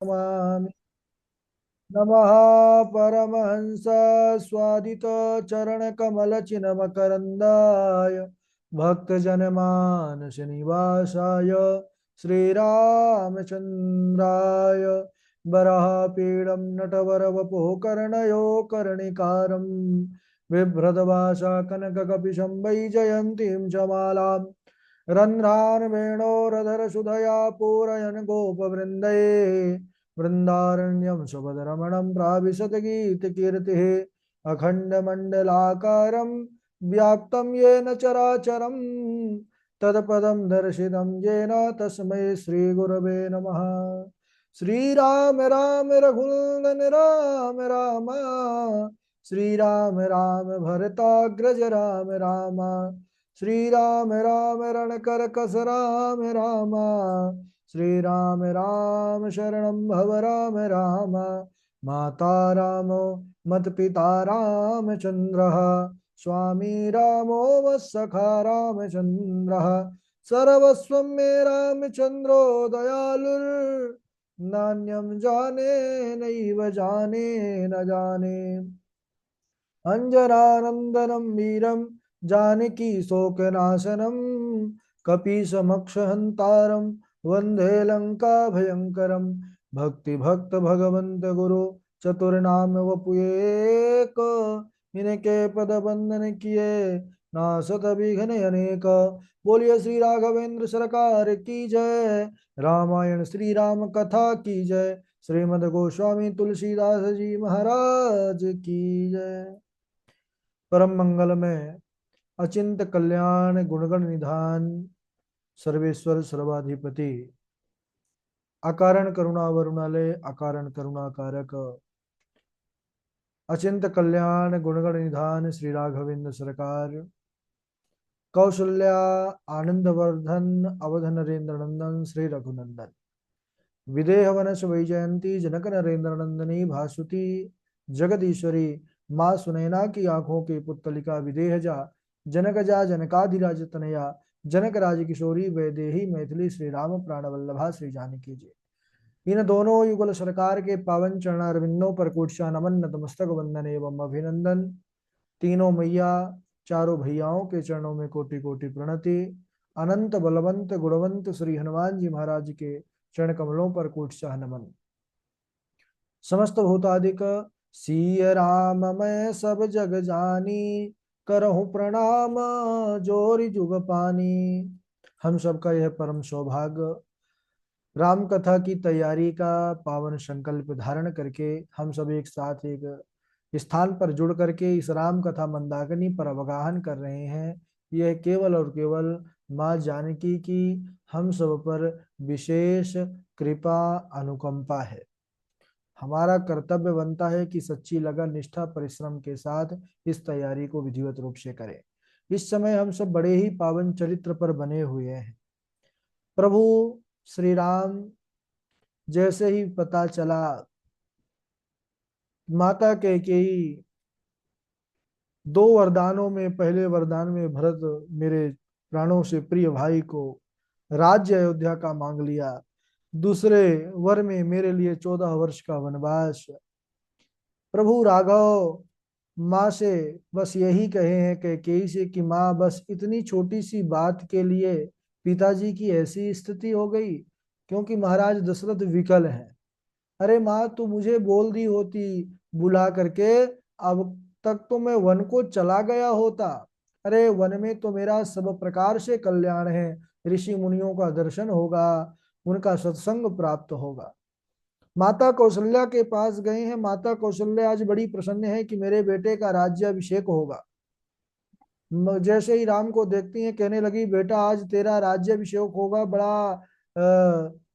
नमामि। नमः परमहंस स्वादित चरण कमल चिन्मकरन्दाय भक्तजनमानस निवासाय श्रीरामचन्द्राय वराहपीडं नटवरवपुः कर्णयो कर्णिकारं बिभ्रतभाषा कनककपिशं वैजयन्तीं च मालां रन्ध्रान् वेणोरधरसुधया पूरयन् गोपवृन्दै वृन्दारण्यं सुभद्रमणं प्राविशद्गीतकीर्तिः अखण्डमण्डलाकारं व्याप्तं येन चराचरं तत्पदं दर्शितं येन तस्मै श्रीगुरवे नमः। श्रीराम राम रघुनन्दन राम राम, श्रीराम राम भरताग्रज राम राम, श्रीराम राम रणकरकस राम राम, श्रीराम राम शरणं भव राम राम। माता रामो मत्पिता रामचन्द्रः, स्वामी रामो मत्सखा रामचन्द्रः, सर्वस्वं मे रामचन्द्रो दयालुर्नान्यं जाने नैव जाने न जाने। अंजनानंदनम वीरम जानकी शोकनाशनम कपीशमक्षहंतारम वंदे लंका भयंकरम। भक्ति भक्त भगवंत गुरु चतुर्नाम वपुएक, इनके पद बंदन किए नासत विघ्न अनेक। बोलिए श्री राघवेंद्र सरकार की जय, रामायण श्री राम कथा की जय, श्रीमद गोस्वामी तुलसीदास जी महाराज की जय। परम मंगल में अचिंत कल्याण गुणगण निधान सर्वेश्वर सर्वाधिपति अकारण करुणा वरुणालय अकारण करुणा कारक अचिंत कल्याण गुणगण निधान श्री राघवेंद्र सरकार कौशल्या आनंद वर्धन अवध नरेंद्र नंदन श्री रघुनंदन विदेह वनस वैजयंती जनक नरेंद्र नंदनी भासुती जगदीश्वरी माँ सुनैना की आंखों के पुतलिका विदेहजा जनक जा जनकाधिराज तनया जनक राज किशोरी वैदेही मैथिली श्री राम प्राण वल्लभा श्री जानकी जी। इन दोनों युगल सरकार के पावन चरणारविंदों पर कोटशा नमन नतमस्तक वंदन एवं अभिनंदन। तीनों मैया चारों भैयाओं के चरणों में कोटि कोटि प्रणति। अनंत बलवंत गुणवंत श्री हनुमान जी महाराज के चरण कमलों पर कोटशाह नमन। समस्त भूतादिक सिय राम मैं सब जग जानी, करहूं प्रणाम जोरि जुग पानी। हम सबका यह परम सौभाग्य राम कथा की तैयारी का पावन संकल्प धारण करके हम सब एक साथ एक स्थान पर जुड़ करके इस राम कथा मंदाकिनी पर अवगाहन कर रहे हैं। यह केवल और केवल माँ जानकी की हम सब पर विशेष कृपा अनुकंपा है। हमारा कर्तव्य बनता है कि सच्ची लगन निष्ठा परिश्रम के साथ इस तैयारी को विधिवत रूप से करें। इस समय हम सब बड़े ही पावन चरित्र पर बने हुए हैं। प्रभु श्री राम जैसे ही पता चला माता कैकेयी दो वरदानों में, पहले वरदान में भरत मेरे प्राणों से प्रिय भाई को राज्य अयोध्या का मांग लिया, दूसरे वर में मेरे लिए 14 वर्ष का वनवास। प्रभु राघव माँ से बस यही कहे हैं कैकेयी से कि माँ बस इतनी छोटी सी बात के लिए पिताजी की ऐसी स्थिति हो गई, क्योंकि महाराज दशरथ विकल हैं। अरे माँ तू मुझे बोल दी होती बुला करके, अब तक तो मैं वन को चला गया होता। अरे वन में तो मेरा सब प्रकार से कल्याण है, ऋषि मुनियों का दर्शन होगा, उनका सत्संग प्राप्त होगा। माता कौशल्या के पास गए हैं। माता कौशल्या आज बड़ी प्रसन्न है कि मेरे बेटे का राज्याभिषेक होगा। जैसे ही राम को देखती हैं कहने लगी बेटा आज तेरा राज्याभिषेक होगा, बड़ा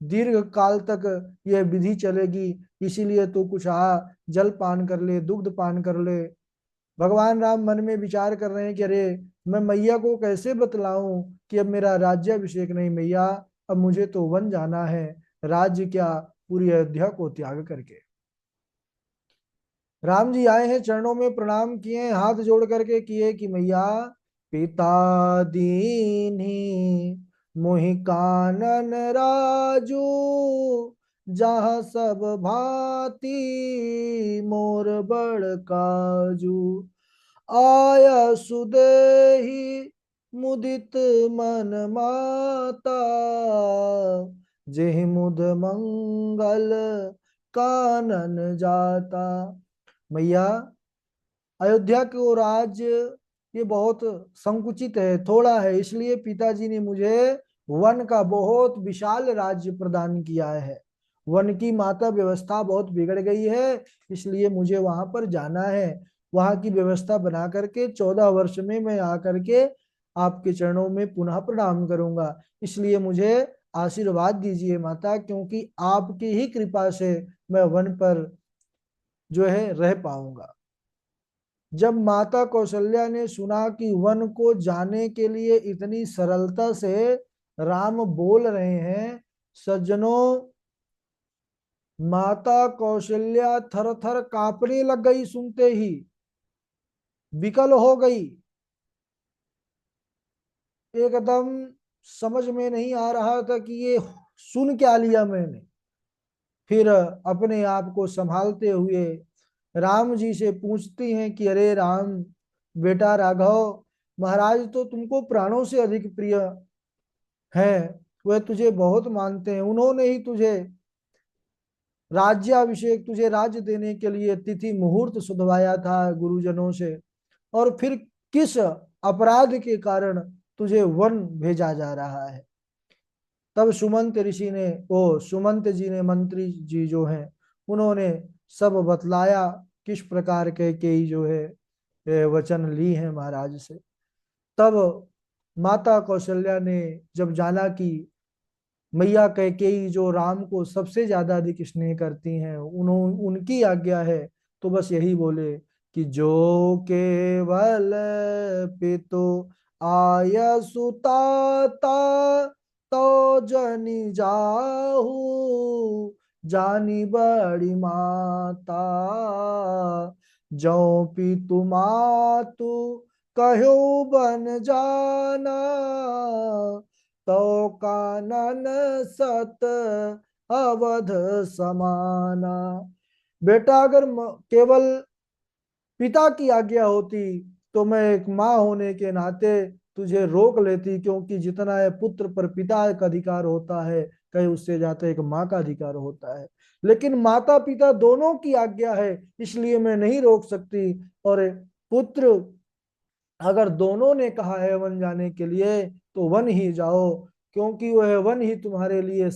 दीर्घ काल तक यह विधि चलेगी, इसीलिए तू कुछ जल पान कर ले, दुग्ध पान कर ले। भगवान राम मन में विचार कर रहे हैं कि अरे मैं मैया को कैसे बतलाऊं कि अब मेरा राज्याभिषेक नहीं मैया, अब मुझे तो वन जाना है, राज्य क्या पूरी अयोध्या को त्याग करके। राम जी आए हैं, चरणों में प्रणाम किए, हाथ जोड़ करके किए कि मैया पिता दीन्ही मोहि कानन राजू, जहाँ सब भांति मोर बड़ काजू। आया सुदेही मुदित मन माता, जेहि मुद मंगल कानन जाता। मैया, अयोध्या को राज्य ये बहुत संकुचित है, थोड़ा है, इसलिए पिताजी ने मुझे वन का बहुत विशाल राज्य प्रदान किया है। वन की माता व्यवस्था बहुत बिगड़ गई है, इसलिए मुझे वहां पर जाना है। वहां की व्यवस्था बना करके 14 वर्ष में मैं आकर के आपके चरणों में पुनः प्रणाम करूंगा। इसलिए मुझे आशीर्वाद दीजिए माता, क्योंकि आपकी ही कृपा से मैं वन पर जो है रह पाऊंगा। जब माता कौशल्या ने सुना कि वन को जाने के लिए इतनी सरलता से राम बोल रहे हैं, सज्जनों, माता कौशल्या थर थर कांपने लग गई, सुनते ही विकल हो गई। एकदम समझ में नहीं आ रहा था कि ये सुन क्या लिया मैंने। फिर अपने आप को संभालते हुए राम जी से पूछती हैं कि अरे राम, बेटा राघव, महाराज तो तुमको प्राणों से अधिक प्रिय है, वह तुझे बहुत मानते हैं। उन्होंने ही तुझे राज्याभिषेक, तुझे राज्य देने के लिए तिथि मुहूर्त सुधवाया था गुरुजनों से, और फिर किस अपराध के कारण तुझे वन भेजा जा रहा है। तब सुमंत ऋषि ने, ओ सुमंत जी ने, मंत्री जी जो हैं, उन्होंने सब बतलाया किस प्रकार के जो है वचन ली हैं महाराज से। तब माता कौशल्या ने जब जाना कि मैया कैकेयी जो राम को सबसे ज्यादा अधिक स्नेह करती हैं, उनकी आज्ञा है, तो बस यही बोले कि जो केवल पितु आय सुताता, तो जनि जाहू जानी बड़ी माता। जो पितु मातु कहो बन जाना, तो कानन सत अवध समाना। बेटा, अगर केवल पिता की आज्ञा होती तो मैं एक माँ होने के नाते तुझे रोक लेती, क्योंकि जितना है पुत्र पर पिता का अधिकार होता है, कहीं उससे ज्यादा एक माँ का अधिकार होता है। लेकिन माता पिता दोनों की आज्ञा है, इसलिए मैं नहीं रोक सकती। और पुत्र अगर दोनों ने कहा है वन जाने के लिए, तो वन ही जाओ, क्योंकि वह वन ही तुम्हारे लिए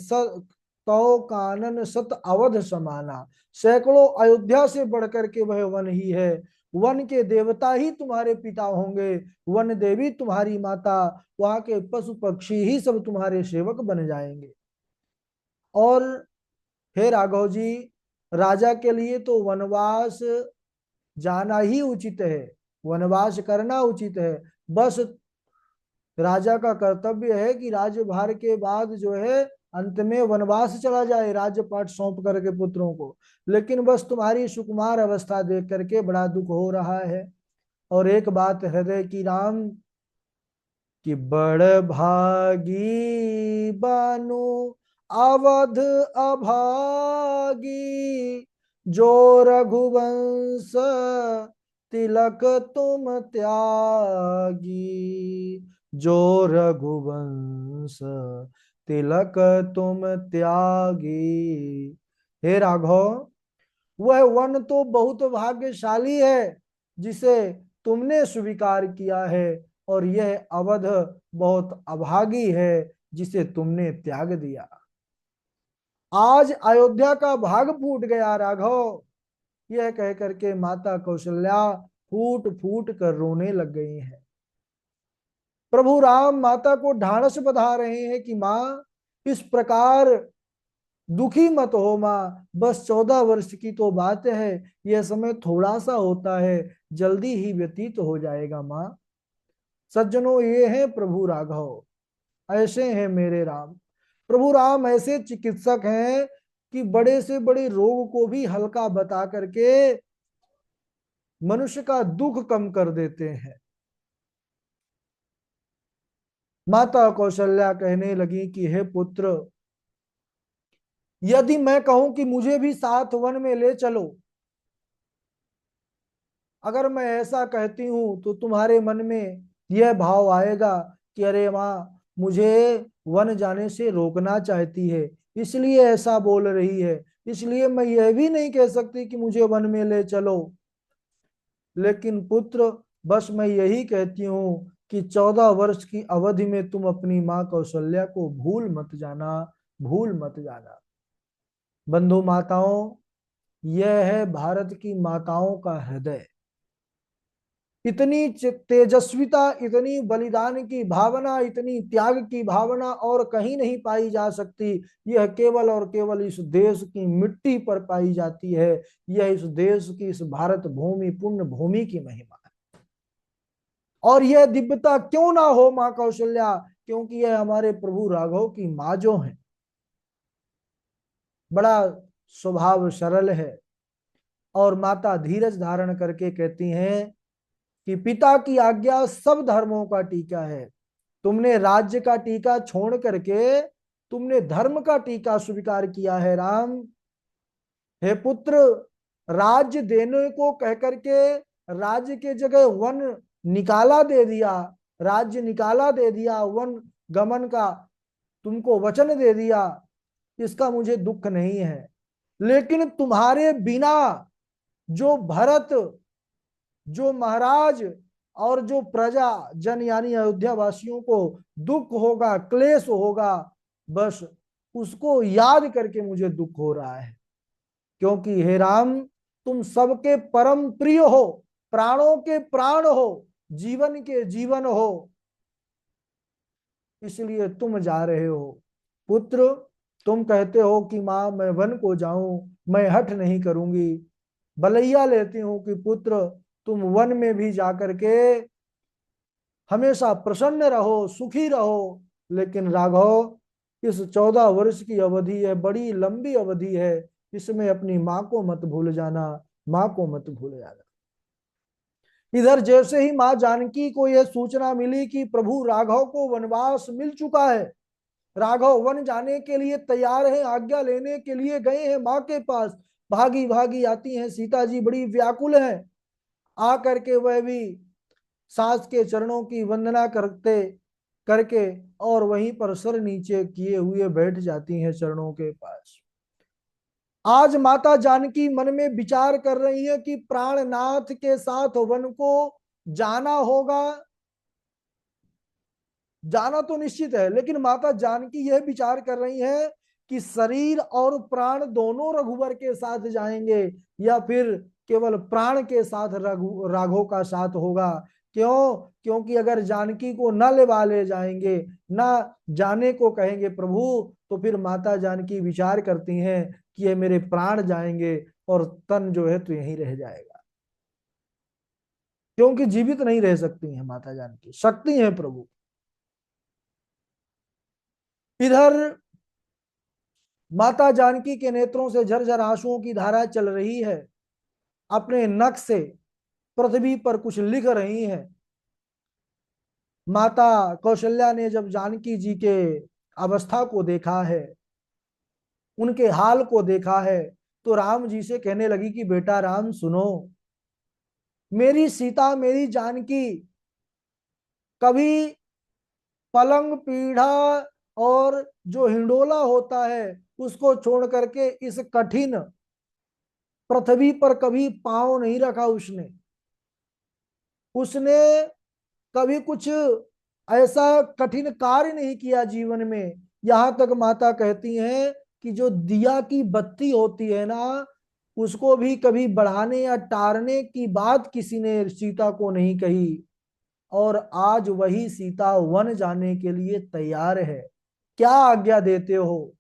तो कानन सत अवध समाना, सैकड़ों अयोध्या से बढ़कर के वह वन ही है। वन के देवता ही तुम्हारे पिता होंगे, वन देवी तुम्हारी माता, वहां के पशु पक्षी ही सब तुम्हारे सेवक बन जाएंगे। और हे राघव जी, राजा के लिए तो वनवास जाना ही उचित है, वनवास करना उचित है। बस राजा का कर्तव्य है कि राज्यभार के बाद जो है अंत में वनवास चला जाए, राज्यपाट सौंप करके पुत्रों को। लेकिन बस तुम्हारी सुकुमार अवस्था देख करके बड़ा दुख हो रहा है। और एक बात हृदय की राम, कि बड़ भागी बानु अवध अभागी, जो रघुवंश तिलक तुम त्यागी। जो रघुवंश तिलक तुम त्यागी। हे राघव, वह वन तो बहुत भाग्यशाली है जिसे तुमने स्वीकार किया है, और यह अवध बहुत अभागी है जिसे तुमने त्याग दिया। आज अयोध्या का भाग फूट गया राघव। यह कह करके माता कौशल्या फूट फूट कर रोने लग गई हैं। प्रभु राम माता को ढांढस बंधा रहे हैं कि माँ, इस प्रकार दुखी मत हो माँ, बस 14 वर्ष की तो बात है, यह समय थोड़ा सा होता है, जल्दी ही व्यतीत हो जाएगा माँ। सज्जनों, ये है प्रभु राघव, ऐसे हैं मेरे राम। प्रभु राम ऐसे चिकित्सक हैं कि बड़े से बड़े रोग को भी हल्का बता करके मनुष्य का दुख कम कर देते हैं। माता कौशल्या कहने लगी कि हे पुत्र, यदि मैं कहूं कि मुझे भी साथ वन में ले चलो, अगर मैं ऐसा कहती हूं तो तुम्हारे मन में यह भाव आएगा कि अरे माँ मुझे वन जाने से रोकना चाहती है, इसलिए ऐसा बोल रही है। इसलिए मैं यह भी नहीं कह सकती कि मुझे वन में ले चलो। लेकिन पुत्र, बस मैं यही कहती हूँ कि 14 वर्ष की अवधि में तुम अपनी माँ कौशल्या को भूल मत जाना, भूल मत जाना। बंधु माताओं, यह है भारत की माताओं का हृदय। इतनी तेजस्विता, इतनी बलिदान की भावना, इतनी त्याग की भावना और कहीं नहीं पाई जा सकती। यह केवल और केवल इस देश की मिट्टी पर पाई जाती है। यह इस देश की, इस भारत भूमि, पुण्य भूमि की महिमा है। और यह दिव्यता क्यों ना हो मां कौशल्या, क्योंकि यह हमारे प्रभु राघव की माँ जो है। बड़ा स्वभाव सरल है। और माता धीरज धारण करके कहती हैं कि पिता की आज्ञा सब धर्मों का टीका है। तुमने राज्य का टीका छोड़ करके तुमने धर्म का टीका स्वीकार किया है राम। हे पुत्र, राज्य देने को कह करके राज्य के जगह वन निकाला दे दिया, राज्य निकाला दे दिया, वन गमन का तुमको वचन दे दिया, इसका मुझे दुख नहीं है। लेकिन तुम्हारे बिना जो भरत, जो महाराज और जो प्रजा जन यानी अयोध्या वासियों को दुख होगा, क्लेश होगा, बस उसको याद करके मुझे दुख हो रहा है। क्योंकि हे राम, तुम सबके परम प्रिय हो, प्राणों के प्राण हो, जीवन के जीवन हो, इसलिए तुम जा रहे हो। पुत्र, तुम कहते हो कि माँ मैं वन को जाऊं, मैं हठ नहीं करूंगी, बलैया लेती हूं कि पुत्र तुम वन में भी जाकर के हमेशा प्रसन्न रहो, सुखी रहो। लेकिन राघव, इस 14 वर्ष की अवधि है, बड़ी लंबी अवधि है, इसमें अपनी माँ को मत भूल जाना, माँ को मत भूल जाना। इधर जैसे ही माँ जानकी को यह सूचना मिली कि प्रभु राघव को वनवास मिल चुका है, राघव वन जाने के लिए तैयार है, आज्ञा लेने के लिए गए हैं माँ के पास, भागी भागी आती हैं सीता जी, बड़ी व्याकुल है। आकर के वह भी सास के चरणों की वंदना करते करके और वहीं पर सर नीचे किए हुए बैठ जाती हैं चरणों के पास। आज माता जानकी मन में विचार कर रही है कि प्राणनाथ के साथ वन को जाना होगा। जाना तो निश्चित है, लेकिन माता जानकी यह विचार कर रही है कि शरीर और प्राण दोनों रघुवर के साथ जाएंगे या फिर केवल प्राण के साथ राघव का साथ होगा। क्यों? क्योंकि अगर जानकी को न लेवा ले जाएंगे, न जाने को कहेंगे प्रभु, तो फिर माता जानकी विचार करती हैं कि ये मेरे प्राण जाएंगे और तन जो है तो यहीं रह जाएगा। क्योंकि जीवित नहीं रह सकती हैं माता जानकी, शक्ति है प्रभु। इधर माता जानकी के नेत्रों से झरझर आंसुओं की धारा चल रही है। अपने नख से पृथ्वी पर कुछ लिख रही हैं। माता कौशल्या ने जब जानकी जी के अवस्था को देखा है, उनके हाल को देखा है, तो राम जी से कहने लगी कि बेटा राम सुनो, मेरी सीता, मेरी जानकी कभी पलंग पीढ़ा और जो हिंडोला होता है उसको छोड़ करके इस कठिन पृथ्वी पर कभी पांव नहीं रखा उसने। उसने कभी कुछ ऐसा कठिन कार्य नहीं किया जीवन में। यहां तक माता कहती हैं कि जो दिया की बत्ती होती है ना, उसको भी कभी बढ़ाने या टारने की बात किसी ने सीता को नहीं कही। और आज वही सीता वन जाने के लिए तैयार है। क्या आज्ञा देते हो?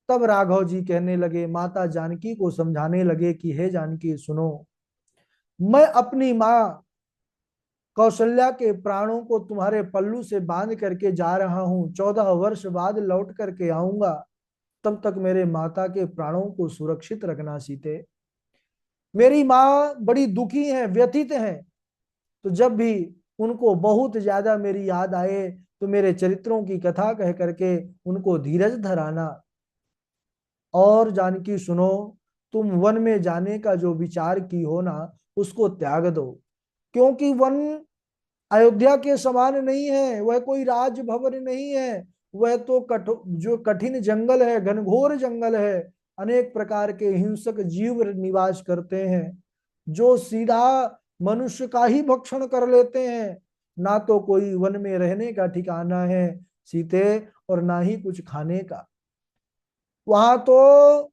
तब राघव जी कहने लगे, माता जानकी को समझाने लगे कि हे जानकी सुनो, मैं अपनी माँ कौशल्या के प्राणों को तुम्हारे पल्लू से बांध करके जा रहा हूं, 14 वर्ष बाद लौट करके आऊंगा। तब तक मेरे माता के प्राणों को सुरक्षित रखना सीते। मेरी माँ बड़ी दुखी हैं, व्यथित हैं, तो जब भी उनको बहुत ज्यादा मेरी याद आए तो मेरे चरित्रों की कथा कह करके उनको धीरज धराना। और जानकी सुनो, तुम वन में जाने का जो विचार की हो ना, उसको त्याग दो। क्योंकि वन अयोध्या के समान नहीं है, वह कोई राजभवन नहीं है। वह तो जो कठिन जंगल है, घनघोर जंगल है। अनेक प्रकार के हिंसक जीव निवास करते हैं, जो सीधा मनुष्य का ही भक्षण कर लेते हैं। ना तो कोई वन में रहने का ठिकाना है सीते, और ना ही कुछ खाने का। वहां तो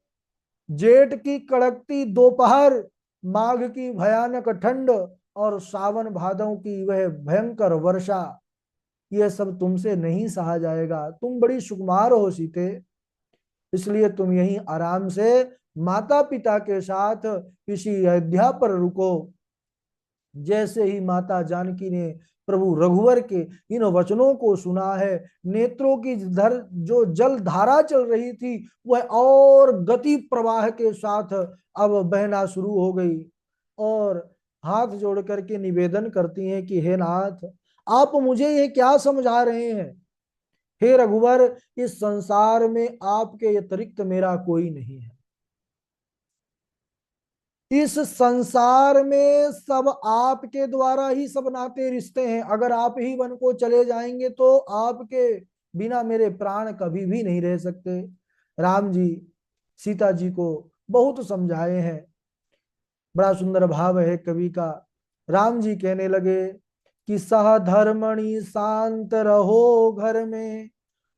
जेठ की कड़कती दोपहर, माघ की भयानक ठंड, और सावन भादों की वह भयंकर वर्षा, यह सब तुमसे नहीं सहा जाएगा। तुम बड़ी सुकुमार हो सीते, इसलिए तुम यहीं आराम से माता पिता के साथ किसी अयोध्या पर रुको। जैसे ही माता जानकी ने प्रभु रघुवर के इन वचनों को सुना है, नेत्रों की धर जो जल धारा चल रही थी, वह और गति प्रवाह के साथ अब बहना शुरू हो गई। और हाथ जोड़ करके निवेदन करती हैं कि हे नाथ, आप मुझे ये क्या समझा रहे हैं। हे रघुवर, इस संसार में आपके अतिरिक्त मेरा कोई नहीं है। इस संसार में सब आपके द्वारा ही सब नाते रिश्ते हैं। अगर आप ही वन को चले जाएंगे तो आपके बिना मेरे प्राण कभी भी नहीं रह सकते। राम जी सीता जी को बहुत समझाए हैं। बड़ा सुंदर भाव है कवि का। राम जी कहने लगे कि सहधर्मणि शांत रहो घर में,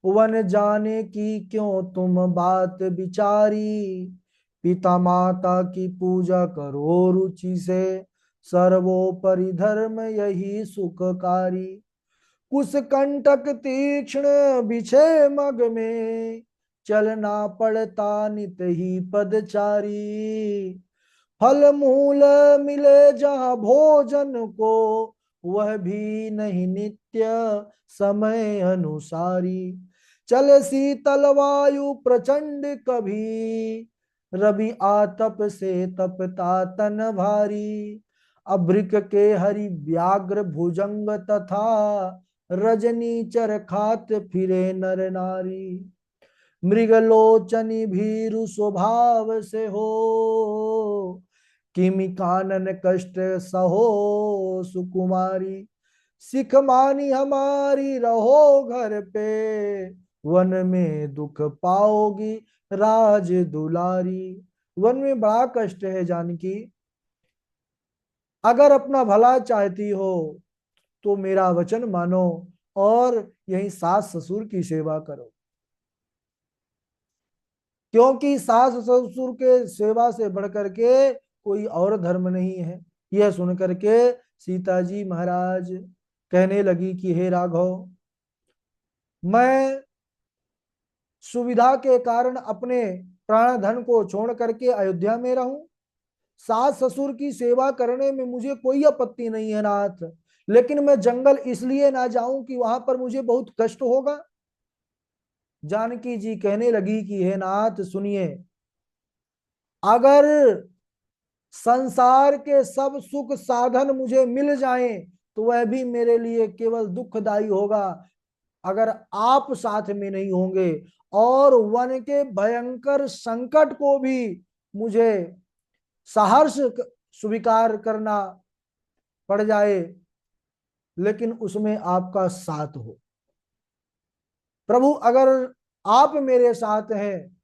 वन जाने की क्यों तुम बात विचारी। पिता माता की पूजा करो रुचि से, सर्वोपरि धर्म यही सुखकारी। कुछ कंटक तीक्ष्ण बिछे मग में, चलना पड़ता नित ही पदचारी। फल मूल मिले जहाँ भोजन को, वह भी नहीं नित्य समय अनुसारी। चले शीतल वायु प्रचंड कभी, रवि आतप से तपता तन भारी। अभ्रिक के हरि व्याघ्र भुजंग तथा, रजनी चर खात फिरे नर नारी। मृगलोचनी भीरु स्वभाव से हो, किमि कानन कष्ट सहो सुकुमारी। सिख मानी हमारी रहो घर पे, वन में दुख पाओगी राज दुलारी। वन में बड़ा कष्ट है जानकी, अगर अपना भला चाहती हो तो मेरा वचन मानो और यही सास ससुर की सेवा करो। क्योंकि सास ससुर के सेवा से बढ़कर के कोई और धर्म नहीं है। यह सुन करके सीता जी महाराज कहने लगी कि हे राघव, मैं सुविधा के कारण अपने प्राण धन को छोड़ करके अयोध्या में रहूं। सास ससुर की सेवा करने में मुझे कोई आपत्ति नहीं है नाथ, लेकिन मैं जंगल इसलिए ना जाऊं कि वहां पर मुझे बहुत कष्ट होगा। जानकी जी कहने लगी कि हे नाथ सुनिए, अगर संसार के सब सुख साधन मुझे मिल जाएं तो वह भी मेरे लिए केवल दुखदाई होगा, अगर आप साथ में नहीं होंगे। और वन के भयंकर संकट को भी मुझे सहर्ष स्वीकार करना पड़ जाए, लेकिन उसमें आपका साथ हो। प्रभु अगर आप मेरे साथ हैं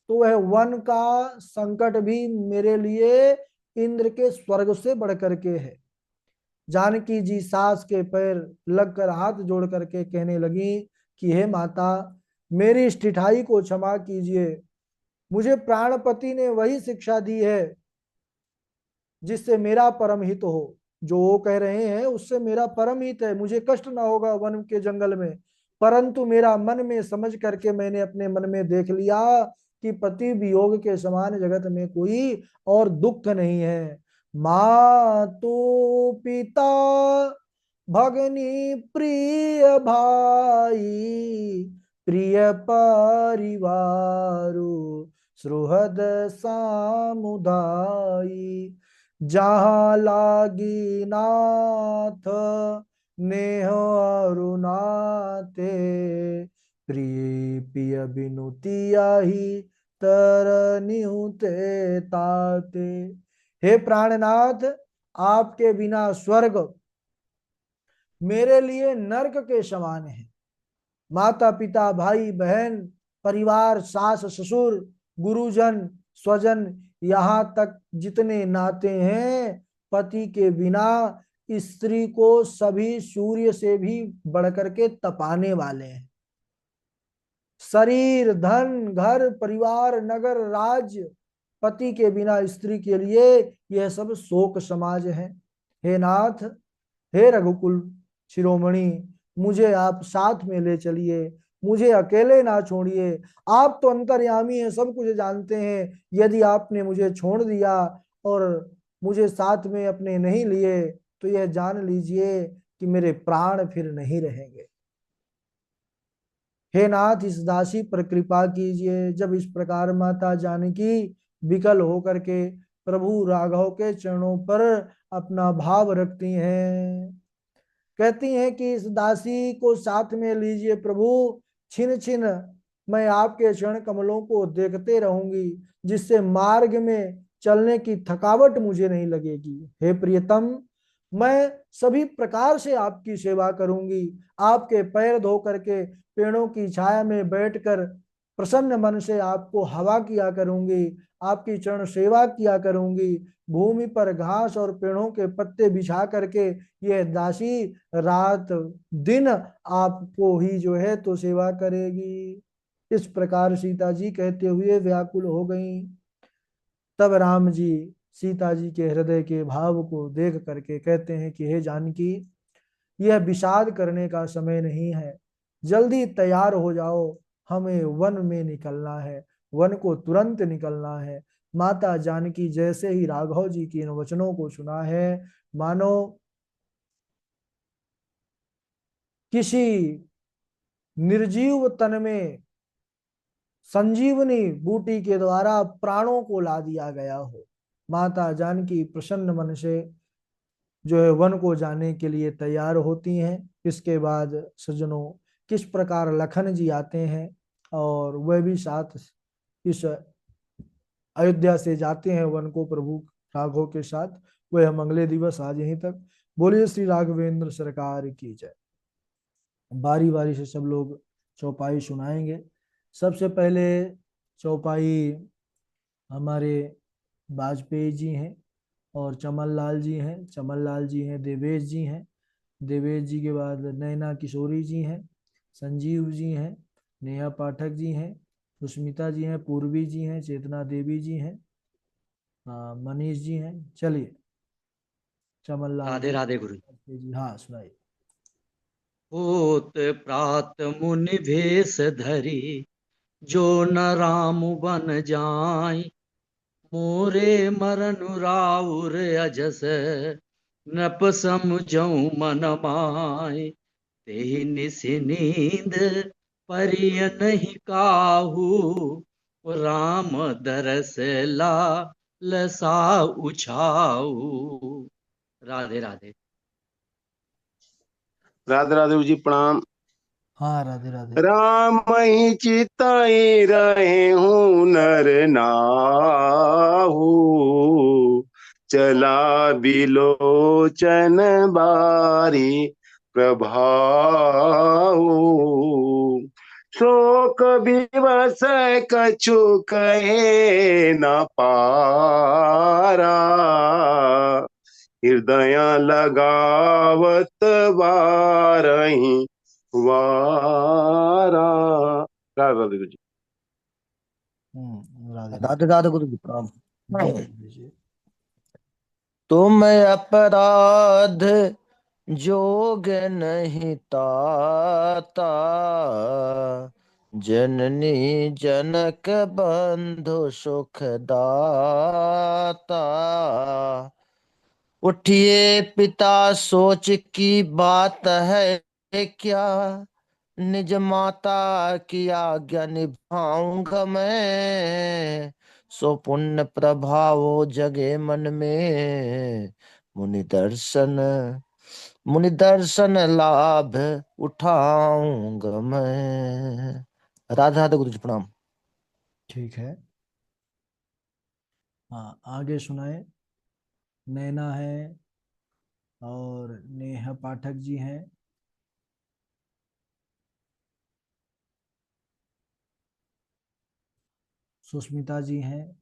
तो वह वन का संकट भी मेरे लिए इंद्र के स्वर्ग से बढ़ करके है। जानकी जी सास के पैर लगकर हाथ जोड़ करके कहने लगी कि हे माता, मेरी इस ठिठाई को क्षमा कीजिए। मुझे प्राणपति ने वही शिक्षा दी है जिससे मेरा परम हित हो। जो वो कह रहे हैं उससे मेरा परम हित है, मुझे कष्ट ना होगा वन के जंगल में। परंतु मेरा मन में समझ करके मैंने अपने मन में देख लिया कि पति वियोग के समान जगत में कोई और दुख नहीं है। मातु पिता भगनी प्रिय भाई, प्रिय परिवारु सुहृद सामुदायी। जहाँ लागी नाथ नेह और नाते, प्रिय पिय बिनुती आही तरनिहुते ताते। हे प्राणनाथ, आपके बिना स्वर्ग मेरे लिए नरक के समान है। माता पिता भाई बहन परिवार सास ससुर गुरुजन स्वजन यहाँ तक जितने नाते हैं, पति के बिना स्त्री को सभी सूर्य से भी बढ़कर के तपाने वाले हैं। शरीर धन घर परिवार नगर राज्य, पति के बिना स्त्री के लिए यह सब शोक समाज है। हे नाथ, हे रघुकुल शिरोमणि, मुझे आप साथ में ले चलिए, मुझे अकेले ना छोड़िए। आप तो अंतर्यामी हैं, सब कुछ जानते हैं। यदि आपने मुझे छोड़ दिया और मुझे साथ में अपने नहीं लिए, तो यह जान लीजिए कि मेरे प्राण फिर नहीं रहेंगे। हे नाथ, इस दासी पर कृपा कीजिए। जब इस प्रकार माता जानकी विकल होकर के प्रभु राघव के चरणों पर अपना भाव रखती हैं, कहती हैं कि इस दासी को साथ में लीजिए प्रभु, छिन छिन मैं आपके चरण कमलों को देखते रहूंगी, जिससे मार्ग में चलने की थकावट मुझे नहीं लगेगी। हे प्रियतम, मैं सभी प्रकार से आपकी सेवा करूंगी। आपके पैर धो करके पेड़ों की छाया में बैठकर प्रसन्न मन से आपको हवा किया करूंगी, आपकी चरण सेवा किया करूंगी। भूमि पर घास और पेड़ों के पत्ते बिछा करके यह दासी रात दिन आपको ही जो है तो सेवा करेगी। इस प्रकार सीता जी कहते हुए व्याकुल हो गईं। तब राम जी सीता जी के हृदय के भाव को देख करके कहते हैं कि हे जानकी, यह विषाद करने का समय नहीं है, जल्दी तैयार हो जाओ, हमें वन में निकलना है, वन को तुरंत निकलना है। माता जानकी जैसे ही राघव जी के इन वचनों को सुना है, मानो किसी निर्जीव तन में संजीवनी बूटी के द्वारा प्राणों को ला दिया गया हो। माता जानकी प्रसन्न मन से जो है वन को जाने के लिए तैयार होती हैं। इसके बाद सज्जनों, किस प्रकार लखन जी आते हैं और वह भी साथ इस अयोध्या से जाते हैं वन को प्रभु राघव के साथ। वह हम अगले दिवस आज यहीं तक। बोलिए श्री राघवेंद्र सरकार की जय। बारी बारी से सब लोग चौपाई सुनाएंगे। सबसे पहले चौपाई हमारे वाजपेयी जी हैं और चमन लाल जी हैं। चमन लाल जी हैं, देवेश जी हैं। देवेश जी के बाद नैना किशोरी जी हैं, संजीव जी हैं, नेहा पाठक जी हैं, सुष्मिता जी हैं, पूर्वी जी हैं, चेतना देवी जी हैं, मनीष जी हैं। चलिए चमन लाल राधे राधे गुरु। जी, हाँ सुनाइए। होत प्रात मुनि भेष धरी, जो न राम बन जाय, मोरे मरनु राउर अजस, नृप समझऊ मन माय, तेहि निसि नींद परिय नहीं काहू, राम दरस ला लसा उछाऊ। राधे राधे। राधे राधे जी, प्रणाम। हाँ राधे राधे। राम ही चिताई रहे हूँ नर नाहू, चला बिलोचन बारी प्रभाऊ, शोक विवश कछु कहे न पारा, हृदय लगावत बारही वारा। राधे राधे गुरु जी। राधे राधे राधे गुरु जी, प्रणाम। राधे। तुम अपराध जोग नहीं ताता, जननी जनक बंधु सुख दाता, उठिए पिता सोच की बात है क्या, निज माता की आज्ञा निभाऊंगा मैं, सो पुण्य प्रभाव जगे मन में, मुनि दर्शन मुनि दर्शन लाभ उठाऊंगा मैं। राधा राधा गुरु जी प्रणाम। ठीक है। हाँ, आगे सुनाए। नैना है और नेहा पाठक जी हैं। सुष्मिता जी हैं।